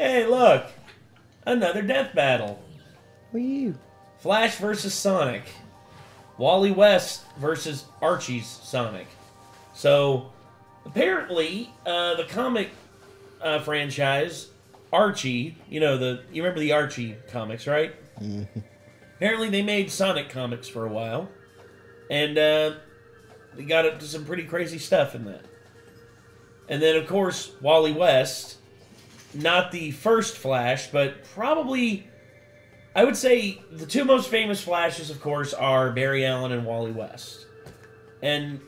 Hey, look! Another death battle. Wee. Flash versus Sonic. Wally West versus Archie's Sonic. So, apparently, the comic franchise, Archie, you remember the Archie comics, right? Mm-hmm. Apparently they made Sonic comics for a while. And they got up to some pretty crazy stuff in that. And then, of course, Wally West, not the first Flash, but probably, I would say, the two most famous Flashes, of course, are Barry Allen and Wally West. And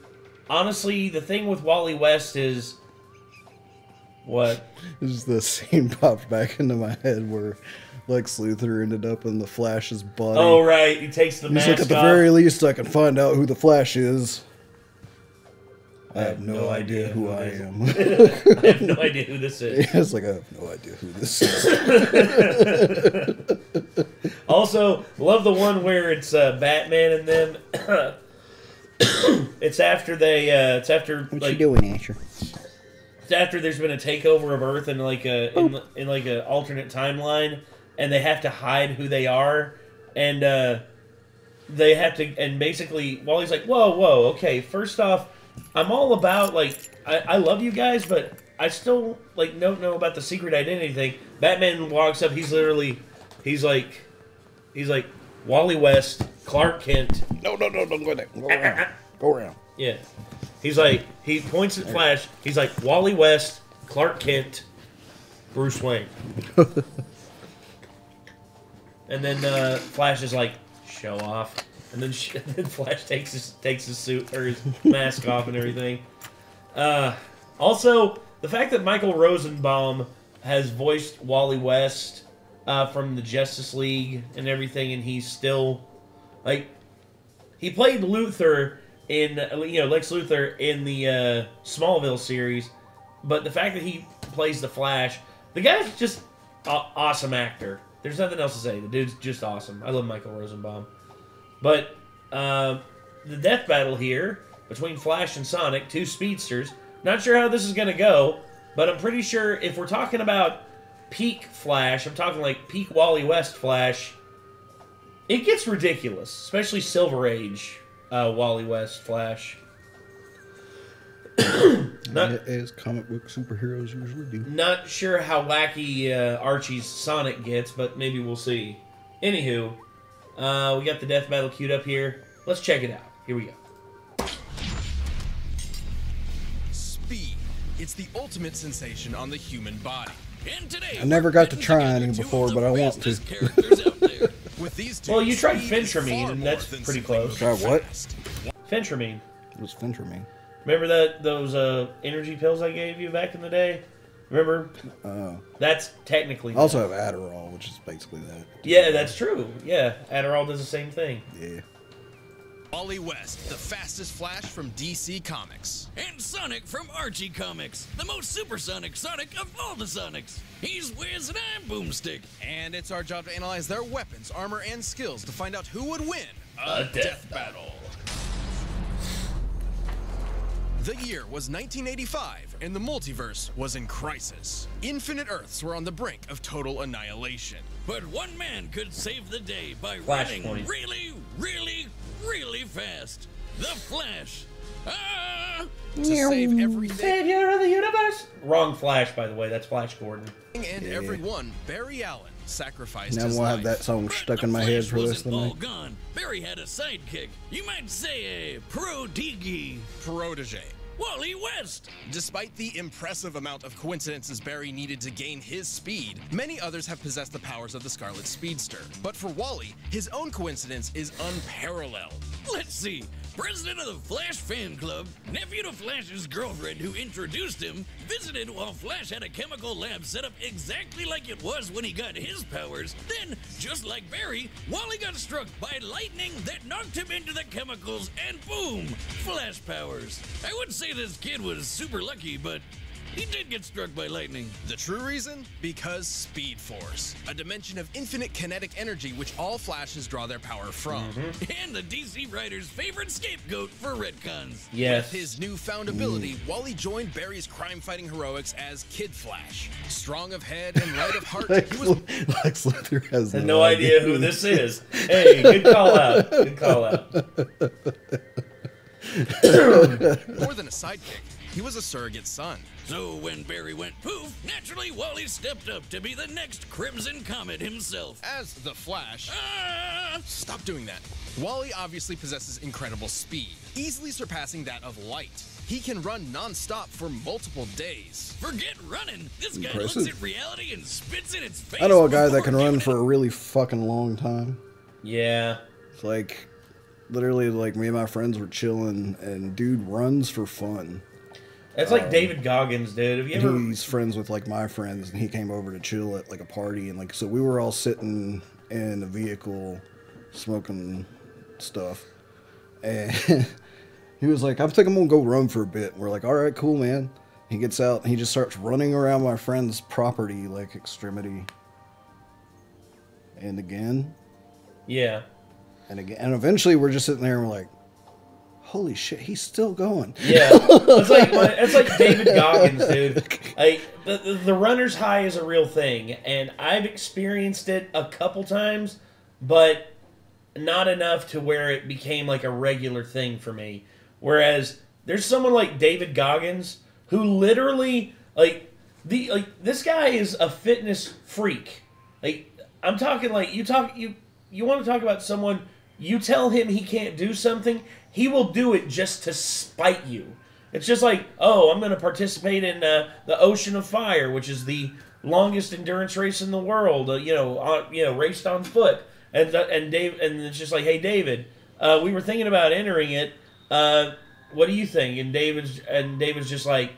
honestly, the thing with Wally West is... What? This is the scene popped back into my head where Lex Luthor ended up in the Flash's body. Oh, right. He takes the mask off. He's like, at the very least, I can find out who the Flash is. I have no idea who I am. I have no idea who this is. Yeah, it's like, I have no idea who this is. Also, love the one where it's Batman and them. It's after they. It's after. What like, you doing, Asher? It's after there's been a takeover of Earth in like a in like an alternate timeline, and they have to hide who they are, and they have to. And basically, Wally's like, "Whoa, okay. First off, I'm all about like I love you guys, but I still like don't know about the secret identity thing." Batman walks up. He's like Wally West, Clark Kent. No, don't go there. Go around. Go around. Yeah. He's like, he points at Flash. He's like, Wally West, Clark Kent, Bruce Wayne. And then Flash is like, show off. And then Flash takes his suit or his mask off and everything. Also, the fact that Michael Rosenbaum has voiced Wally West from the Justice League and everything, and he's still like, he played Luthor in Lex Luthor in the Smallville series, but the fact that he plays the Flash, the guy's just awesome actor. There's nothing else to say. The dude's just awesome. I love Michael Rosenbaum. But the death battle here between Flash and Sonic, two speedsters. Not sure how this is going to go, but I'm pretty sure if we're talking about peak Flash, I'm talking like peak Wally West Flash, it gets ridiculous, especially Silver Age Wally West Flash. As comic book superheroes usually do. Not sure how wacky Archie's Sonic gets, but maybe we'll see. Anywho, we got the death battle queued up here. Let's check it out. Here we go. Speed. It's the ultimate sensation on the human body. And today, I never got to try any before, but I want to. With these well, you tried Fentramine, and that's pretty close. Try what? Fentramine. What's Fentramine? Remember those energy pills I gave you back in the day? Remember? That's technically... I also have Adderall, which is basically that. Yeah, that's true. Yeah, Adderall does the same thing. Yeah. Wally West, the fastest Flash from DC Comics. And Sonic from Archie Comics, the most supersonic Sonic of all the Sonics. He's Wiz and I'm Boomstick. And it's our job to analyze their weapons, armor, and skills to find out who would win A death battle. The year was 1985, and the multiverse was in crisis. Infinite Earths were on the brink of total annihilation. But one man could save the day by Flashpoint. running really, really, really fast. The Flash. Ah! To save everything Savior of the universe. Wrong Flash, by the way. That's Flash Gordon. and everyone, Barry Allen sacrificed Now I'm his gonna life. have that song But stuck the in my head Flash for the rest of wasn't the all night. gone. Barry had a sidekick. You might say a protege. Protege. Wally West. Despite the impressive amount of coincidences Barry needed to gain his speed, many others have possessed the powers of the Scarlet Speedster. But for Wally, his own coincidence is unparalleled. Let's see. President of the Flash fan club, nephew to Flash's girlfriend who introduced him, visited while Flash had a chemical lab set up exactly like it was when he got his powers. Then, just like Barry, Wally got struck by lightning that knocked him into the chemicals and boom, Flash powers. I would say this kid was super lucky, but he did get struck by lightning. The true reason? Because Speed Force, a dimension of infinite kinetic energy which all Flashes draw their power from. And the DC writer's favorite scapegoat for retcons. Yes. With his newfound ability, Wally joined Barry's crime-fighting heroics as Kid Flash. Strong of head and light of heart, he was Lex Luthor has Had no idea who this is. Hey, good call out. Good call out. more than a sidekick. He was a surrogate son. So when Barry went poof, naturally Wally stepped up to be the next Crimson Comet himself. As the Flash, Ah! stop doing that. Wally obviously possesses incredible speed, easily surpassing that of light. He can run non-stop for multiple days. Forget running. This guy Impressive. looks at reality and spits in its face. I know a guy that before can run doing for a really fucking long time. Yeah. It's like, literally, like, me and my friends were chilling, and dude runs for fun. That's like David Goggins, dude. Have you ever... He's friends with, like, my friends, and he came over to chill at, like, a party, and, like, so we were all sitting in a vehicle smoking stuff, and he was like, I think I'm gonna go run for a bit. We're like, all right, cool, man. He gets out, and he just starts running around my friend's property, like, extremity. And again, Yeah. and again, and eventually we're just sitting there, and we're like, holy shit, he's still going. Yeah, it's like David Goggins, dude. Like the runner's high is a real thing, and I've experienced it a couple times, but not enough to where it became like a regular thing for me. Whereas there's someone like David Goggins who literally this guy is a fitness freak. Like I'm talking like you want to talk about someone. You tell him he can't do something, he will do it just to spite you. It's just like, oh, I'm going to participate in the Ocean of Fire, which is the longest endurance race in the world. Raced on foot, and it's just like, hey, David, we were thinking about entering it. What do you think? And David's just like,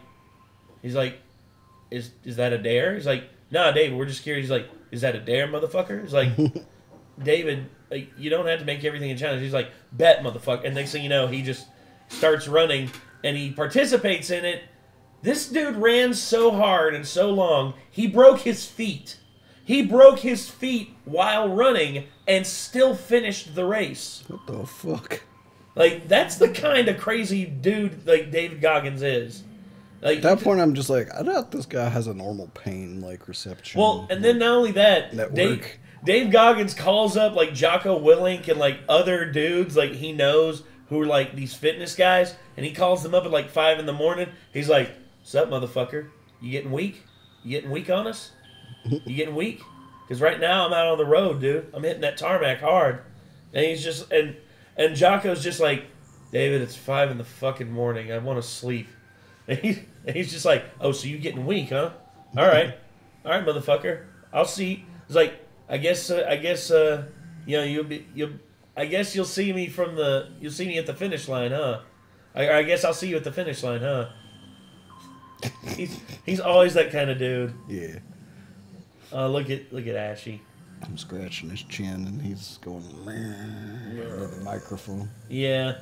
he's like, is that a dare? He's like, nah, David, we're just curious. He's like, is that a dare, motherfucker? He's like, David. Like, you don't have to make everything a challenge. He's like, bet, motherfucker. And next thing you know, he just starts running, and he participates in it. This dude ran so hard and so long, he broke his feet. He broke his feet while running and still finished the race. What the fuck? Like, that's the kind of crazy dude, like, David Goggins is. Like, At that point, I'm just like, I doubt this guy has a normal pain, like, reception. well, and then not only that, Network. Dave Goggins calls up like Jocko Willink and like other dudes like he knows who are like these fitness guys, and he calls them up at like 5 a.m. He's like, "What's up, motherfucker? You getting weak? You getting weak on us? You getting weak? Because right now I'm out on the road, dude. I'm hitting that tarmac hard." And he's just and Jocko's just like, "David, it's 5 in the fucking morning. I want to sleep." And he's just like, "Oh, so you getting weak, huh? All right, motherfucker. I'll see." It's like, I guess you'll see me you'll see me at the finish line, huh? I guess I'll see you at the finish line, huh? He's always that kind of dude. Yeah. Look at Ashy. I'm scratching his chin, and he's going with the microphone. Yeah.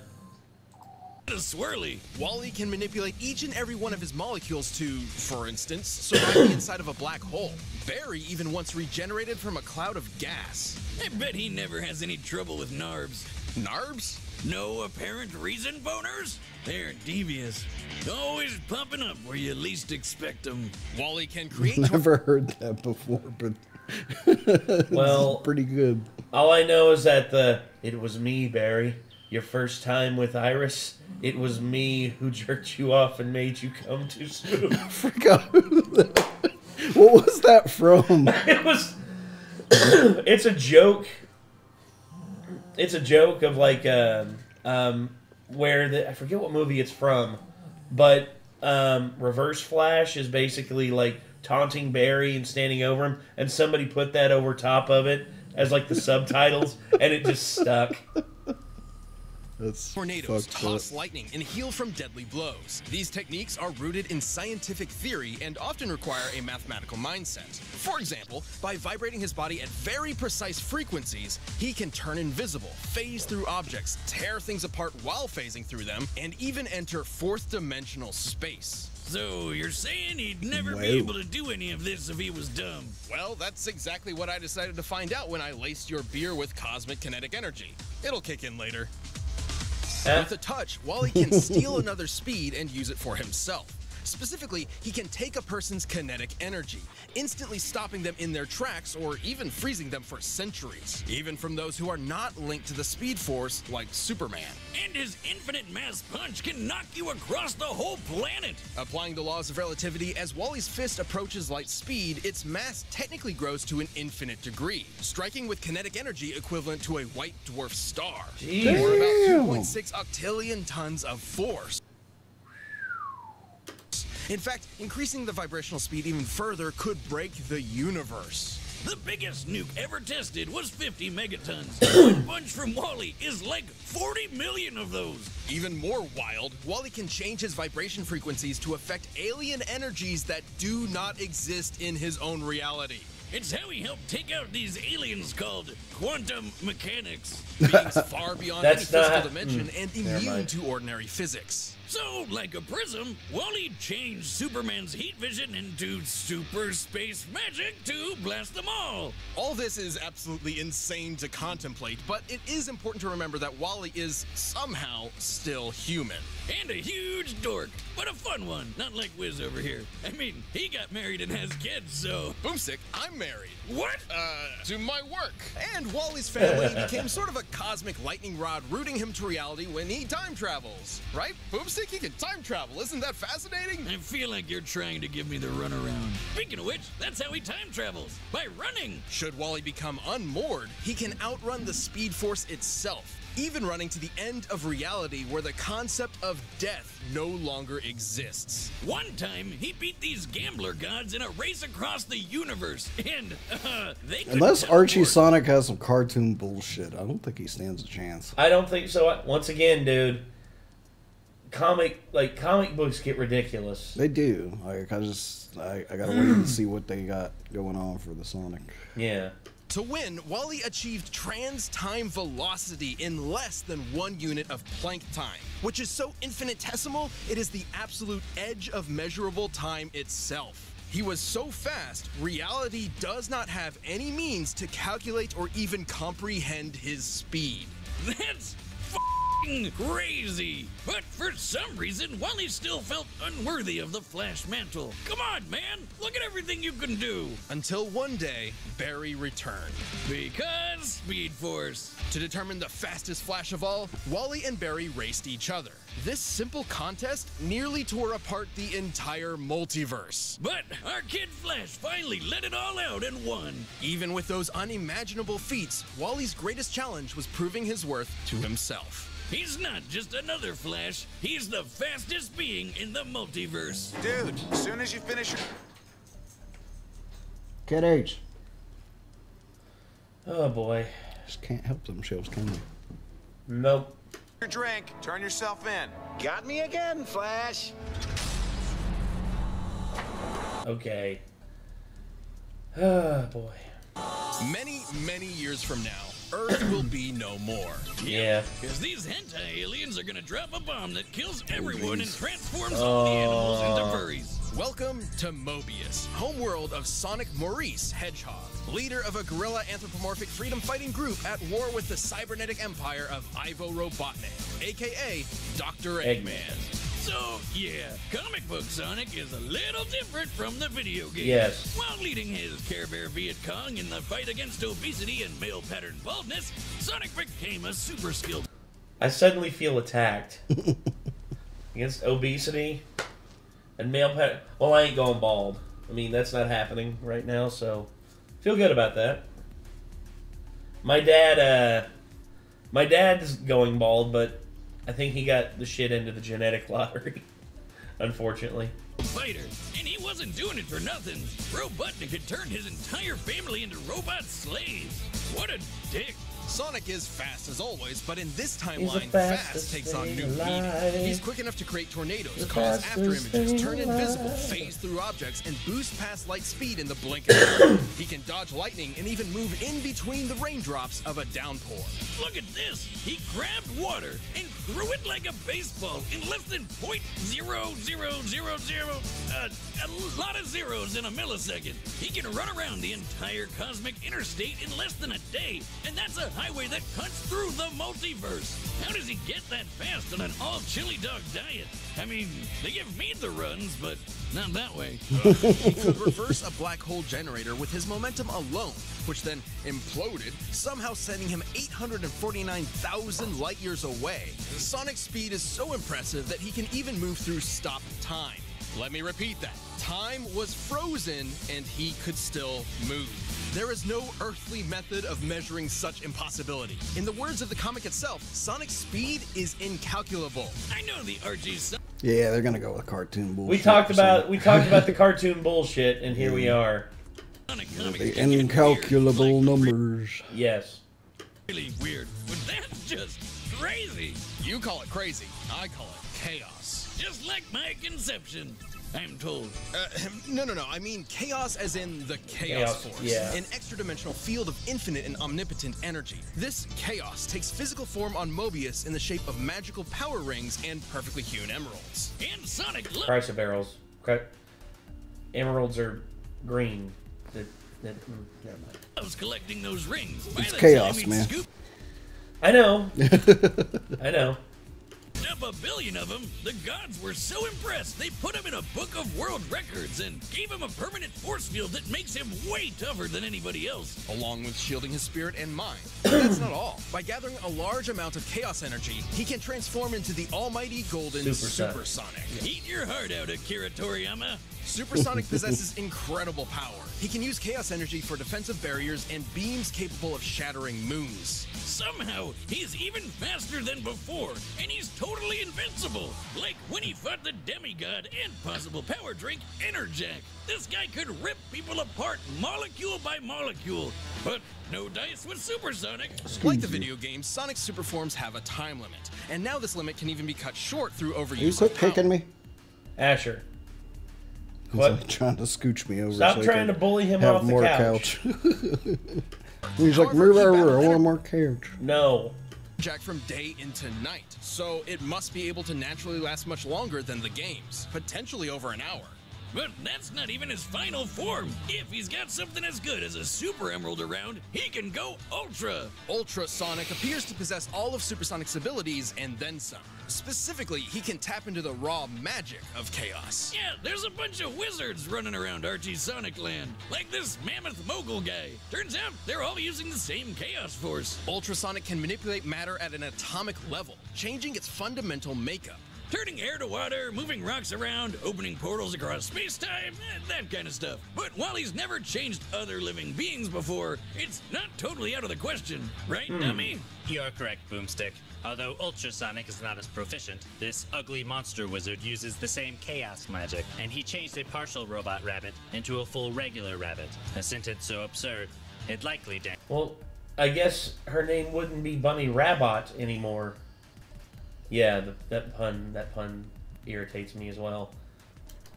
A swirly. Wally can manipulate each and every one of his molecules to, for instance, survive the inside of a black hole. Barry even once regenerated from a cloud of gas. I bet he never has any trouble with NARBs. NARBs? No apparent reason, boners? They're devious. Always pumping up where you least expect them. Wally can create... Never heard that before, but Well, pretty good. all I know is that it was me, Barry. Your first time with Iris, it was me who jerked you off and made you come too soon. I forgot who that. What was that from? It was. It's a joke. It's a joke of like where I forget what movie it's from, but Reverse Flash is basically like taunting Barry and standing over him, and somebody put that over top of it as like the subtitles, and it just stuck. That's Tornadoes fucked toss up. lightning and heal from deadly blows. These techniques are rooted in scientific theory and often require a mathematical mindset. For example, by vibrating his body at very precise frequencies, he can turn invisible, phase through objects, tear things apart while phasing through them, and even enter fourth-dimensional space. So you're saying he'd never Whoa. be able to do any of this if he was dumb? Well, that's exactly what I decided to find out when I laced your beer with cosmic kinetic energy. It'll kick in later. With a touch, Wally can steal another speed and use it for himself. Specifically, he can take a person's kinetic energy, instantly stopping them in their tracks or even freezing them for centuries, even from those who are not linked to the Speed Force like Superman. And his infinite mass punch can knock you across the whole planet. Applying the laws of relativity, as Wally's fist approaches light speed, its mass technically grows to an infinite degree, striking with kinetic energy equivalent to a white dwarf star, Jeez. or Damn. about 2.6 octillion tons of force. In fact, increasing the vibrational speed even further could break the universe. The biggest nuke ever tested was 50 megatons. One punch from Wally is like 40 million of those. Even more wild, Wally can change his vibration frequencies to affect alien energies that do not exist in his own reality. It's how he helped take out these aliens called quantum mechanics. Beings far beyond any That's not- physical dimension and Never immune mind. to ordinary physics. So, like a prism, Wally changed Superman's heat vision into super space magic to blast them all. All this is absolutely insane to contemplate, but it is important to remember that Wally is somehow still human. And a huge dork, but a fun one, not like Wiz over here. I mean, he got married and has kids, so... Boomstick, I'm married. What? To my work. And Wally's family became sort of a cosmic lightning rod rooting him to reality when he time travels. Right? Boomstick, he can time travel. Isn't that fascinating? I feel like you're trying to give me the runaround. Speaking of which, that's how he time travels, by running. Should Wally become unmoored, he can outrun the Speed Force itself, even running to the end of reality where the concept of death no longer exists. One time, he beat these gambler gods in a race across the universe, and they couldn't Unless Archie teleport. Sonic has some cartoon bullshit, I don't think he stands a chance. I don't think so. Once again, dude, comic books get ridiculous. They do. Like I gotta wait and see what they got going on for the Sonic. Yeah. To win, Wally achieved trans-time velocity in less than 1 unit of Planck time, which is so infinitesimal, it is the absolute edge of measurable time itself. He was so fast, reality does not have any means to calculate or even comprehend his speed. That's f***ing crazy. But for some reason, Wally still felt unworthy of the Flash mantle. Come on, man. Look at everything you can do. Until one day, Barry returned. Because Speed Force. To determine the fastest Flash of all, Wally and Barry raced each other. This simple contest nearly tore apart the entire multiverse. But our kid Flash finally let it all out and won. Even with those unimaginable feats, Wally's greatest challenge was proving his worth to himself. He's not just another Flash. He's the fastest being in the multiverse. Dude, as soon as you finish your... Kid H. Oh boy. Just can't help them shows, can you? Nope. drink, turn yourself in. Got me again, Flash. Okay. Oh boy. Many, many years from now, Earth will be no more. Yeah. Because these hentai aliens are gonna drop a bomb that kills everyone and transforms all the animals into furries. Welcome to Mobius, homeworld of Sonic Maurice Hedgehog, leader of a guerrilla anthropomorphic freedom-fighting group at war with the cybernetic empire of Ivo Robotnik, aka Dr. Eggman. So, yeah, comic book Sonic is a little different from the video game. Yes. While leading his Care Bear Viet Cong in the fight against obesity and male pattern baldness, Sonic became a super skilled. I suddenly feel attacked. Against obesity and male pattern. Well, I ain't going bald. I mean, that's not happening right now, so feel good about that. My dad's going bald, but I think he got the shit into the genetic lottery, unfortunately. Fighter, and he wasn't doing it for nothing. Robotnik had turned his entire family into robot slaves. What a dick. Sonic is fast as always, but in this He's the timeline, fastest fast takes on thing new alive. meaning. He's quick enough to create tornadoes, The cause fastest after images, thing turn invisible, alive. phase through objects, and boost past light speed in the blink of an eye. He can dodge lightning and even move in between the raindrops of a downpour. Look at this. He grabbed water and threw it like a baseball in less than .0000. A lot of zeros in a millisecond. He can run around the entire cosmic interstate in less than a day, and that's a highway that cuts through the multiverse. How does he get that fast on an all-chili dog diet? I mean, they give me the runs, but not that way. He could reverse a black hole generator with his momentum alone, which then imploded, somehow sending him 849,000 light years away. Sonic's speed is so impressive that he can even move through stopped time. Let me repeat that. Time was frozen and he could still move. There is no earthly method of measuring such impossibility. In the words of the comic itself, Sonic's speed is incalculable. I know the Archie's Yeah, they're gonna go with cartoon bullshit. We talked about the cartoon bullshit, and here we are. Sonic comics The can get incalculable weird, like numbers. Yes. really weird, but that's just crazy. You call it crazy, I call it chaos. Just like my conception, I'm told. No, I mean chaos as in the chaos force. Yeah. An extra-dimensional field of infinite and omnipotent energy. This chaos takes physical form on Mobius in the shape of magical power rings and perfectly hewn emeralds. And Sonic Price of barrels. Emeralds are green. Never mind. loves collecting those rings. By It's the chaos, time he'd man. scoop I know. I know. up 1 billion of them, the gods were so impressed they put him in a book of world records and gave him a permanent force field that makes him way tougher than anybody else. Along with shielding his spirit and mind. But that's not all. By gathering a large amount of chaos energy, he can transform into the almighty golden Supersonic. Eat your heart out, Akira Toriyama. Supersonic possesses incredible power. He can use chaos energy for defensive barriers and beams capable of shattering moons. Somehow, he's even faster than before, and he's totally invincible. Like when he fought the demigod and possible power drink, Enerjack. This guy could rip people apart molecule by molecule. But no dice with Supersonic. Like the video game, Sonic's super forms have a time limit. And now this limit can even be cut short through overuse You quit of power. kicking me? Asher. He's What? like trying to scooch me over. Stop so I trying can to bully him have off the more couch. He's like, However, move he over. battled I want more couch. No. Jack from day into night, so it must be able to naturally last much longer than the games, potentially over an hour. But that's not even his final form. If he's got something as good as a Super Emerald around, he can go Ultra. Ultra Sonic appears to possess all of Supersonic's abilities and then some. Specifically, he can tap into the raw magic of chaos. Yeah, there's a bunch of wizards running around Archie's Sonic Land, like this mammoth mogul guy. Turns out they're all using the same Chaos Force. Ultrasonic can manipulate matter at an atomic level, changing its fundamental makeup. Turning air to water, moving rocks around, opening portals across space-time, that kind of stuff. But while he's never changed other living beings before, it's not totally out of the question, right, dummy? You're correct, Boomstick. Although Ultrasonic is not as proficient, this ugly monster wizard uses the same chaos magic, and he changed a partial robot rabbit into a full regular rabbit. A sentence so absurd, it likely Well, I guess her name wouldn't be Bunny Rabbit anymore. Yeah, that pun irritates me as well.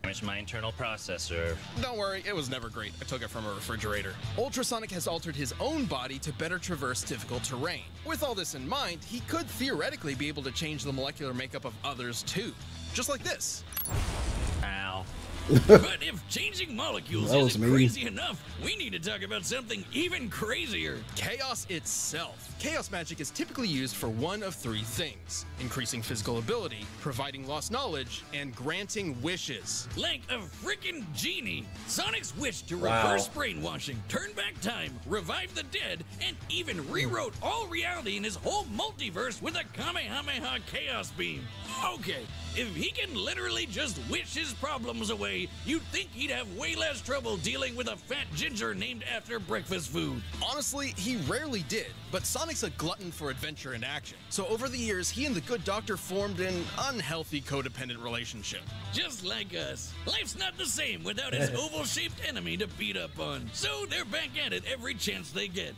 damaged my internal processor. Don't worry, it was never great. I took it from a refrigerator. Ultrasonic has altered his own body to better traverse difficult terrain. With all this in mind, he could theoretically be able to change the molecular makeup of others too. Just like this. Ow. But if changing molecules That was isn't mean. crazy enough, we need to talk about something even crazier. Chaos itself. Chaos magic is typically used for one of three things: increasing physical ability, providing lost knowledge, and granting wishes. Like a freaking genie. Sonic's wish to Wow. reverse brainwashing, turn back time, revive the dead, and even rewrote all reality in his whole multiverse with a Kamehameha Chaos Beam. Okay, if he can literally just wish his problems away, you'd think he'd have way less trouble dealing with a fat ginger named after breakfast food. Honestly, he rarely did, but Sonic's a glutton for adventure and action. So over the years, he and the Good Doctor formed an unhealthy codependent relationship. Just like us. Life's not the same without his oval-shaped enemy to beat up on. So they're back at it every chance they get.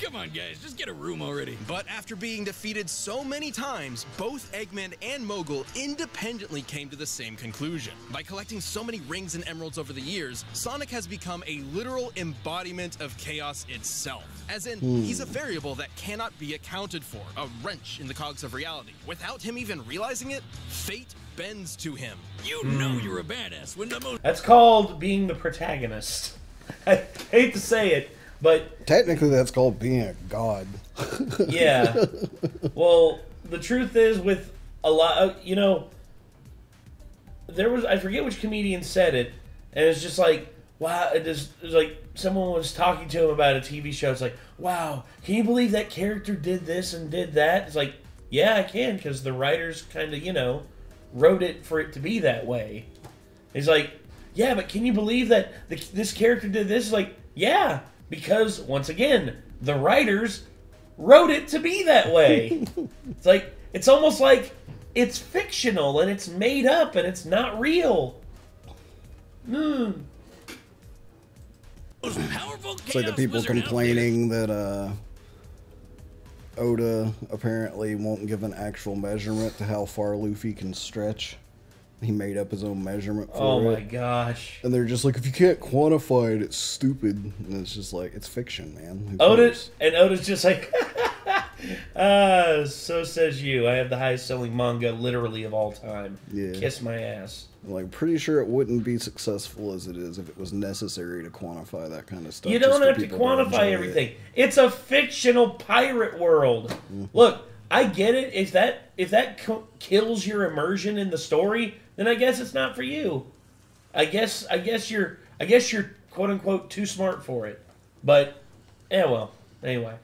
Come on, guys, just get a room already. But after being defeated so many times, both Eggman and Mogul independently came to the same conclusion. By collecting so many rings and emeralds over the years, Sonic has become a literal embodiment of chaos itself. As in, he's a variable that cannot be accounted for, a wrench in the cogs of reality. Without him even realizing it, fate bends to him. You know you're a badass when the most... That's called being the protagonist. I hate to say it, but Technically, that's called being a god. yeah. Well, the truth is, with a lot of, you know, there was, I forget which comedian said it, and it's just like, wow, it was like someone was talking to him about a TV show. It's like, wow, can you believe that character did this and did that? It's like, yeah, I can, because the writers kind of, you know, wrote it for it to be that way. He's like, yeah, but can you believe that this character did this? It's like, yeah, because, once again, the writers wrote it to be that way. It's like, it's almost like it's fictional and it's made up and it's not real. powerful It's like the people complaining that Oda apparently won't give an actual measurement to how far Luffy can stretch. He made up his own measurement for it. Oh my gosh. And they're just like, if you can't quantify it, it's stupid. And it's just like, it's fiction, man. Oda's just like, so says you. I have the highest selling manga literally of all time. Yeah. Kiss my ass. I'm like, pretty sure it wouldn't be successful as it is if it was necessary to quantify that kind of stuff. You don't have to quantify everything. It's a fictional pirate world. Look, I get it. If that kills your immersion in the story, then I guess it's not for you. I guess you're quote unquote too smart for it. But yeah, well, anyway.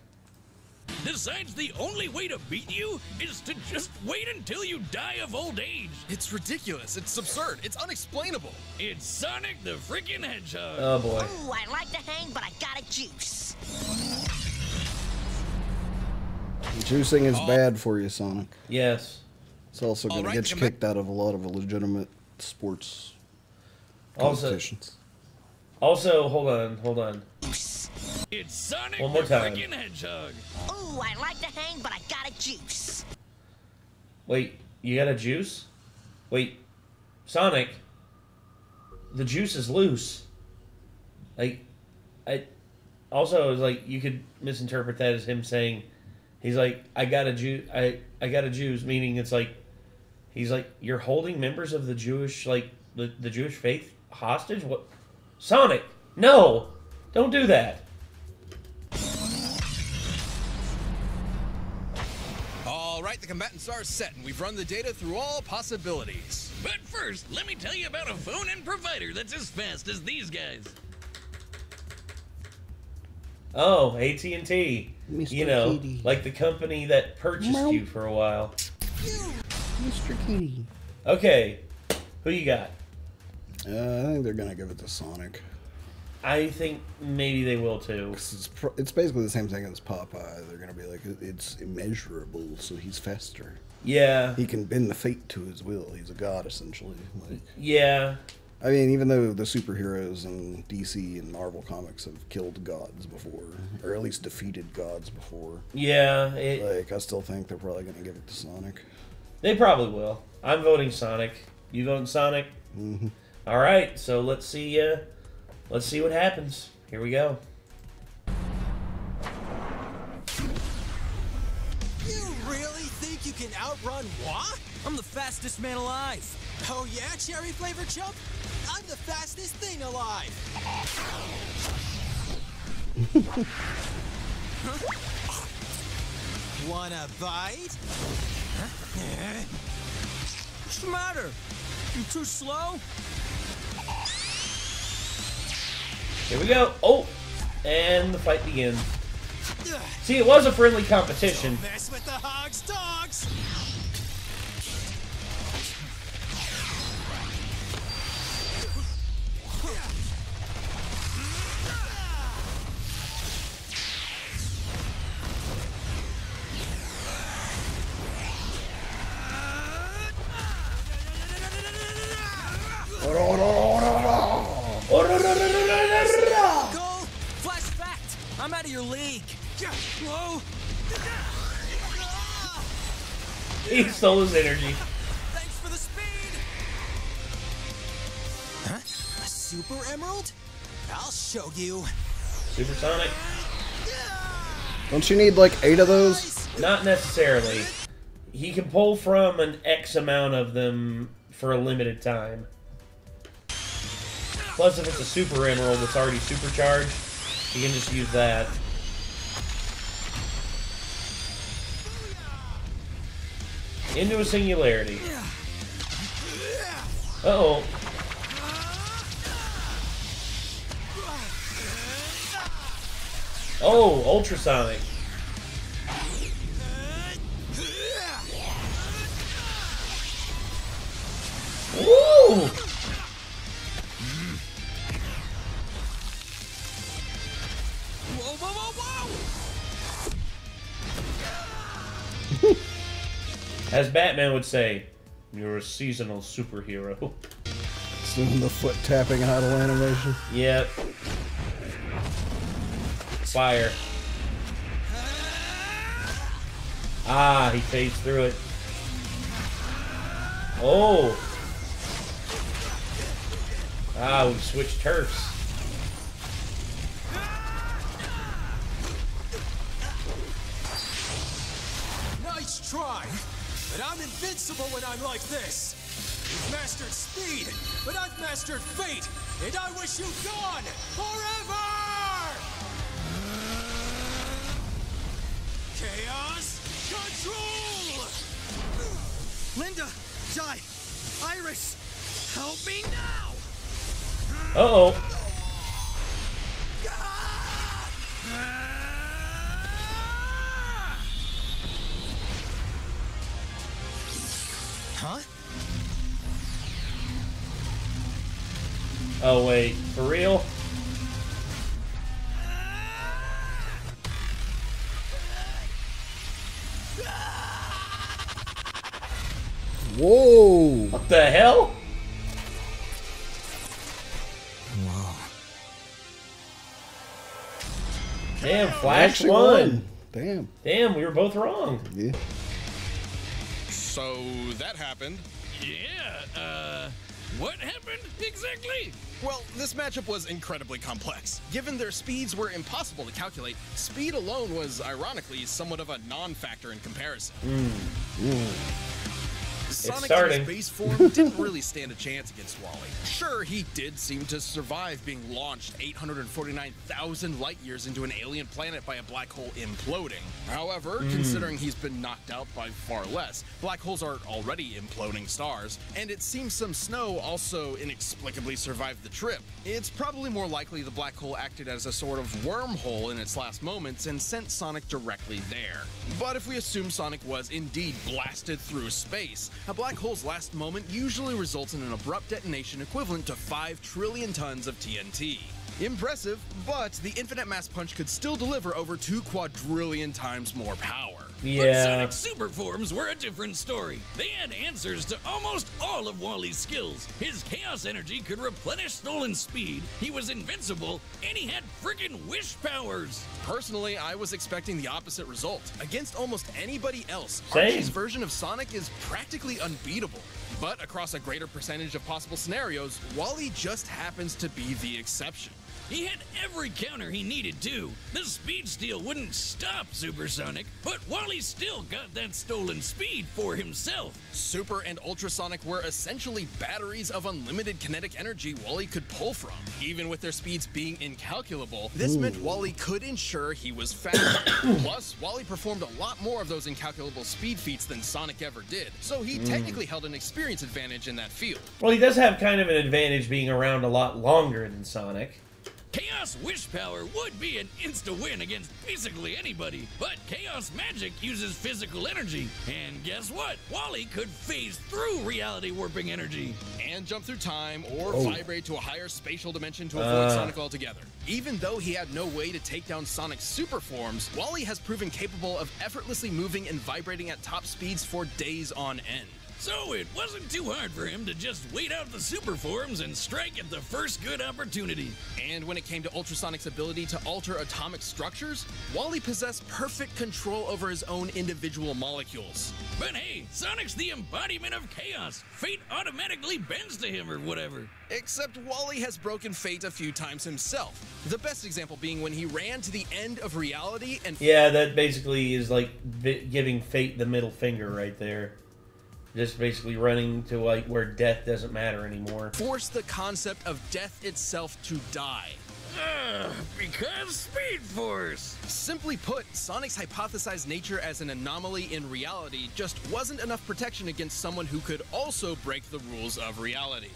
Decides the only way to beat you is to just wait until you die of old age. It's ridiculous. It's absurd. It's unexplainable. It's Sonic the freaking Hedgehog. Oh boy. Ooh, I like to hang, but I got a juice. Juicing is bad for you, Sonic. Yes. It's also going to get you kicked out of a lot of legitimate sports competitions. Also, hold on. It's Sonic One more the time. freaking Hedgehog. Ooh, I like to hang, but I got a juice. Wait, you got a juice? Wait, Sonic, the juice is loose. Like, I was like, you could misinterpret that as him saying, he's like, I got a juice, meaning it's like, he's like, you're holding members of the Jewish, like, the Jewish faith hostage? What? Sonic, no! Don't do that. All right, the combatants are set, and we've run the data through all possibilities. But first, let me tell you about a phone and provider that's as fast as these guys. Oh, AT&T. Mr. You know, Kitty. like the company that purchased you for a while. Mr. Kitty. Okay, who you got? I think they're going to give it to Sonic. I think maybe they will too. 'Cause it's basically the same thing as Popeye. They're going to be like, it's immeasurable, so he's faster. Yeah. He can bend the fate to his will. He's a god, essentially. Like, Yeah. I mean, even though the superheroes in DC and Marvel comics have killed gods before, or at least defeated gods before, Yeah. like, I still think they're probably going to give it to Sonic. They probably will. I'm voting Sonic. You voting Sonic? Mm-hmm. All right. So let's see. Let's see what happens. Here we go. You really think you can outrun what? I'm the fastest man alive. Oh yeah, cherry flavored chump? I'm the fastest thing alive. Wanna bite? What's the matter? You too slow? Here we go. Oh, and the fight begins. See, it was a friendly competition. Mess with the hog's dogs. Go! Flash fact! I'm out of your league. Whoa! He stole his energy. Thanks for the speed! Huh? A super emerald? I'll show you. Supersonic? Don't you need like 8 of those? Not necessarily. He can pull from an X amount of them for a limited time. Plus, if it's a super emerald that's already supercharged, you can just use that. Into a singularity. Uh-oh. Oh, ultrasonic. Woo! Whoa, whoa, whoa, whoa! As Batman would say, you're a seasonal superhero. It's doing the foot tapping idle animation. Yep. Fire. Ah, he phased through it. Oh. Ah, we switched turfs. Nice try! But I'm invincible when I'm like this! You've mastered speed, but I've mastered fate! And I wish you gone! Forever! Chaos Control! Linda! Jai! Iris! Help me now! Uh-oh. Huh? Oh, wait. For real? Whoa! What the hell? Whoa. Damn, I Flash actually won. Damn. Damn, we were both wrong. Yeah. So that happened. Yeah, what happened exactly? Well, this matchup was incredibly complex. Given their speeds were impossible to calculate, speed alone was, ironically, somewhat of a non-factor in comparison. Sonic in starting. his base form didn't really stand a chance against Wally. Sure, he did seem to survive being launched 849,000 light years into an alien planet by a black hole imploding. However, considering he's been knocked out by far less, black holes are already imploding stars, and it seems some snow also inexplicably survived the trip. It's probably more likely the black hole acted as a sort of wormhole in its last moments and sent Sonic directly there. But if we assume Sonic was indeed blasted through space, a black hole's last moment usually results in an abrupt detonation equivalent to 5 trillion tons of TNT. Impressive, but the infinite mass punch could still deliver over 2 quadrillion times more power. But Yeah. Sonic's super forms were a different story. They had answers to almost all of Wally's skills. His chaos energy could replenish stolen speed, he was invincible, and he had freaking wish powers. Personally, I was expecting the opposite result. Against almost anybody else, Same. Archie's version of Sonic is practically unbeatable. But across a greater percentage of possible scenarios, Wally just happens to be the exception. He had every counter he needed to. The speed steal wouldn't stop Supersonic, but Wally still got that stolen speed for himself. Super and Ultrasonic were essentially batteries of unlimited kinetic energy Wally could pull from. Even with their speeds being incalculable, this meant Wally could ensure he was faster. Plus, Wally performed a lot more of those incalculable speed feats than Sonic ever did, so he technically held an experience advantage in that field. Well, he does have kind of an advantage being around a lot longer than Sonic. Chaos Wish Power would be an insta-win against basically anybody, but Chaos Magic uses physical energy. And guess what? Wally could phase through reality warping energy. And jump through time or vibrate to a higher spatial dimension to avoid Sonic altogether. Even though he had no way to take down Sonic's super forms, Wally has proven capable of effortlessly moving and vibrating at top speeds for days on end. So it wasn't too hard for him to just wait out the super forms and strike at the first good opportunity. And when it came to Ultrasonic's ability to alter atomic structures, Wally possessed perfect control over his own individual molecules. But hey, Sonic's the embodiment of chaos. Fate automatically bends to him or whatever. Except Wally has broken fate a few times himself. The best example being when he ran to the end of reality and... Yeah, that basically is like giving fate the middle finger right there. Just basically running to like where death doesn't matter anymore. Force the concept of death itself to die. Because Speed Force! Simply put, Sonic's hypothesized nature as an anomaly in reality just wasn't enough protection against someone who could also break the rules of reality.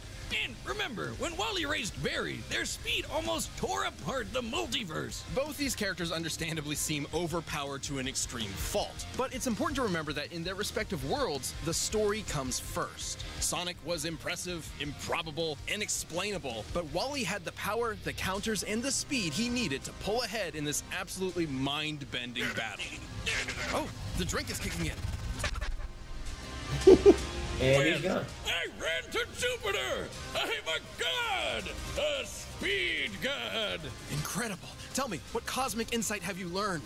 And remember, when Wally raced Barry, their speed almost tore apart the multiverse. Both these characters understandably seem overpowered to an extreme fault, but it's important to remember that in their respective worlds, the story comes first. Sonic was impressive, improbable, inexplainable, but Wally had the power, the counters, and the speed he needed to pull ahead in this absolutely mind-bending battle. Oh, the drink is kicking in. And he's gone. I ran to Jupiter! I'm a god! A speed god! Incredible. Tell me, what cosmic insight have you learned?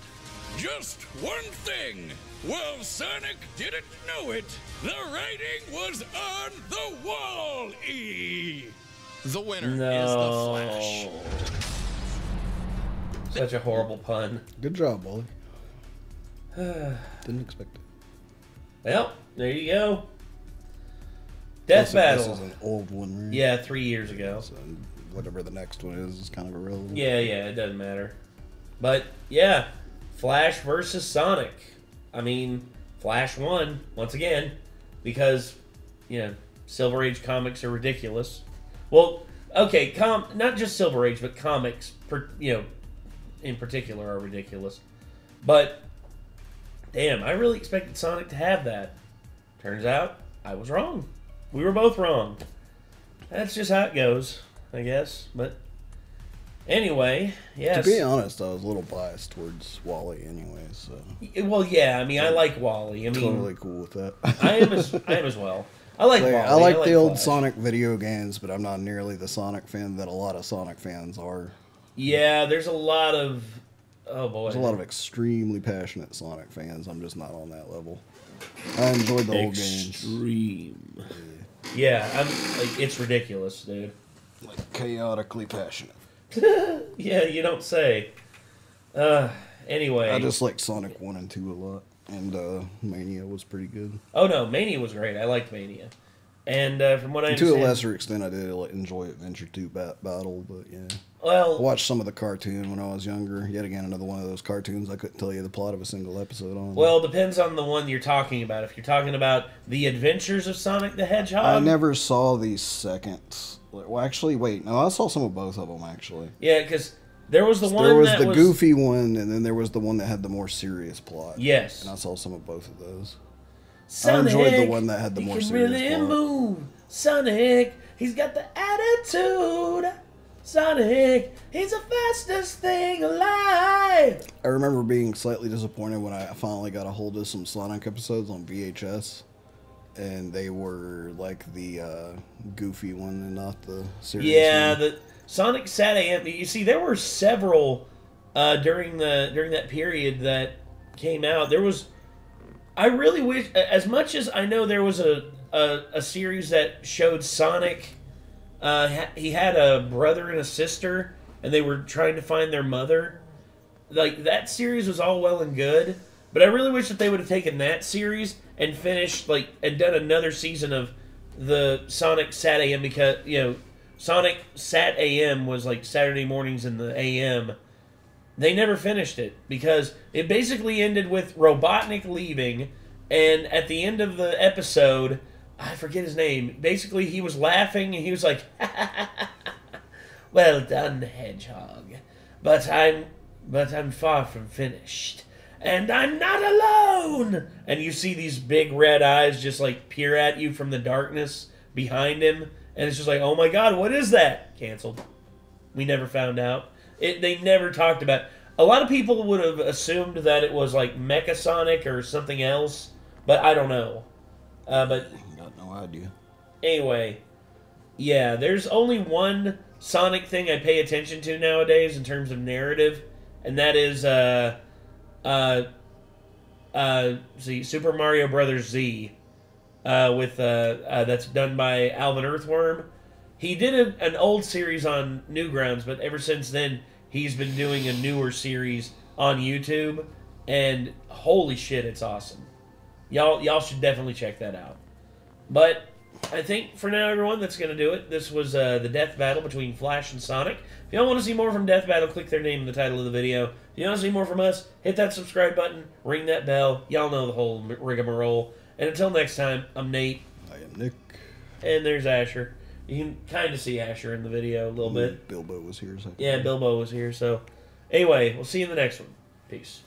Just one thing. Well, Sonic didn't know it. The writing was on the wall, E! The winner is the Flash. Such a horrible pun. Good job, Wally. Didn't expect it. Well, there you go. Death Battle. This is an old one, right? Yeah, 3 years ago. So whatever the next one is kind of irrelevant. Yeah, it doesn't matter. But, yeah, Flash versus Sonic. I mean, Flash won, once again, because, Silver Age comics are ridiculous. Well, okay, not just Silver Age, but comics, in particular are ridiculous. But, damn, I really expected Sonic to have that. Turns out, I was wrong. We were both wrong. That's just how it goes, I guess. But anyway, yes. To be honest, I was a little biased towards Wally anyway. So. Well, yeah. I mean, I like Wally. Totally cool with that. I am as well. I like Wally. I like the old Flash. Sonic video games, but I'm not nearly the Sonic fan that a lot of Sonic fans are. Yeah, there's a lot of. Oh boy. There's a lot of extremely passionate Sonic fans. I'm just not on that level. I enjoyed the old games. Extreme. Yeah, it's ridiculous, dude. Like chaotically passionate. Yeah, you don't say. Anyway. I just like Sonic 1 and 2 a lot. And Mania was pretty good. Oh no, Mania was great. I liked Mania. And from what I to understand, a lesser extent, I did enjoy Adventure 2 Battle, but yeah. Well, I watched some of the cartoon when I was younger. Yet again, another one of those cartoons I couldn't tell you the plot of a single episode on. Well, it depends on the one you're talking about. If you're talking about The Adventures of Sonic the Hedgehog... I never saw the second... Well, actually, wait. No, I saw some of both of them, actually. Yeah, because there was the one there was that the was... goofy one, and then there was the one that had the more serious plot. Yes. And I saw some of both of those. Sonic, I enjoyed the one that had the more serious really plot. Move. Sonic, he's got the attitude. Sonic, he's the fastest thing alive. I remember being slightly disappointed when I finally got a hold of some Sonic episodes on VHS. And they were like the goofy one and not the serious one. The Sonic Sat AM. You see, there were several during that period that came out. There was... I really wish... As much as I know there was a series that showed Sonic... he had a brother and a sister, and they were trying to find their mother. Like, that series was all well and good, but I really wish that they would have taken that series and finished, and done another season of the Sonic Sat AM, because, Sonic Sat AM was, Saturday mornings in the AM. They never finished it, because it basically ended with Robotnik leaving, and at the end of the episode... I forget his name. Basically, he was laughing, and he was like, "Well done, Hedgehog. But I'm far from finished. And I'm not alone!" And you see these big red eyes just, peer at you from the darkness behind him. And it's just like, oh my god, what is that? Canceled. We never found out. They never talked about... A lot of people would have assumed that it was, Mecha Sonic or something else. But I don't know. But got no idea. Anyway, yeah, there's only one Sonic thing I pay attention to nowadays in terms of narrative, and that is Super Mario Brothers Z, with that's done by Alvin Earthworm. He did an old series on Newgrounds, but ever since then he's been doing a newer series on YouTube, and holy shit, it's awesome. Y'all should definitely check that out. But I think for now, everyone, that's going to do it. This was the death battle between Flash and Sonic. If y'all want to see more from Death Battle, click their name in the title of the video. If you want to see more from us, hit that subscribe button, ring that bell. Y'all know the whole rigmarole. And until next time, I'm Nate. I am Nick. And there's Asher. You can kind of see Asher in the video a little bit. Bilbo was here. Yeah, Bilbo was here. So, anyway, we'll see you in the next one. Peace.